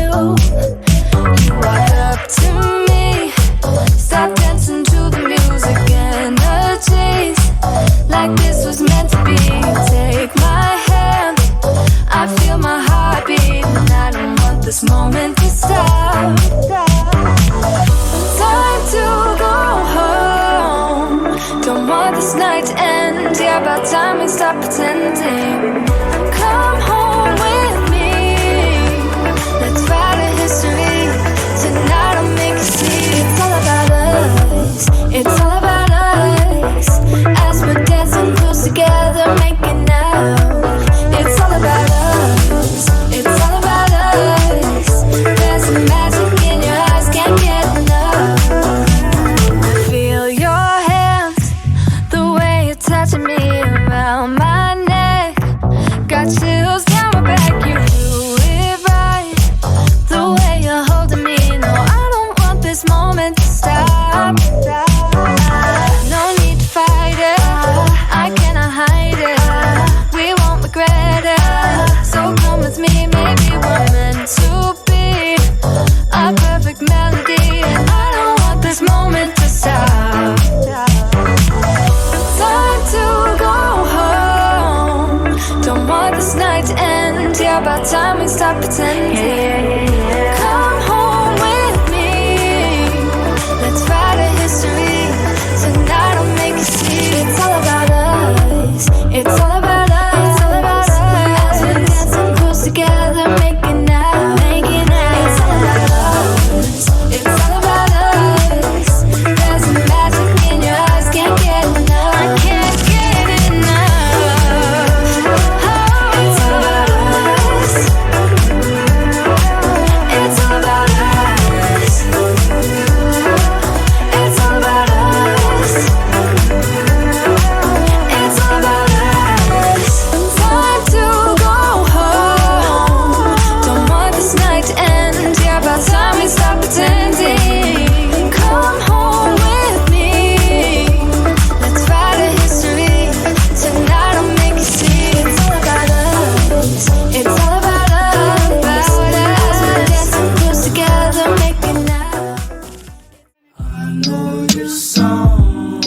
you. You walk up to me, start dancing to the music, energies like this was meant to be. Take my hand, I feel my heart beat, and I don't want this moment to stop. Time to go home, don't want this night to end. Yeah, about time we stop pretending. Come home with me, let's write a history. Tonight I'll make you see. It's all about us, it's all about us. As we're dancing close together, making out. It's all about us, it's all about us. There's some magic in your eyes, can't get enough. I feel your hands, the way you're touching me around my neck. Got chills down my back, you do it right. The way you're holding me, no, I don't want this moment to stop. No need to fight it, I cannot hide it. We won't regret it, so come with me. Maybe we're meant to be a perfect melody, and I don't want this moment to stop. Time to go home, don't want this night to end. Yeah, about time we stop pretending. Come home with me, let's write a history. Tonight I'll make you see. It's all about us, it's all about us, it's all about us. As we're dancing close together, making out, making out. It's all about us, it's all about us. There's a magic in your eyes, can't get enough. I can't get enough. Oh, it's all about us, it's all about us. It's all about us, it's all about us. Time to go home, don't want this night to end. Yeah, about time we stop pretending. Come home with me, let's write a history. Tonight I'll make you see. It's all about us, it's all about us. As we're dancing close together, making out. I know your song.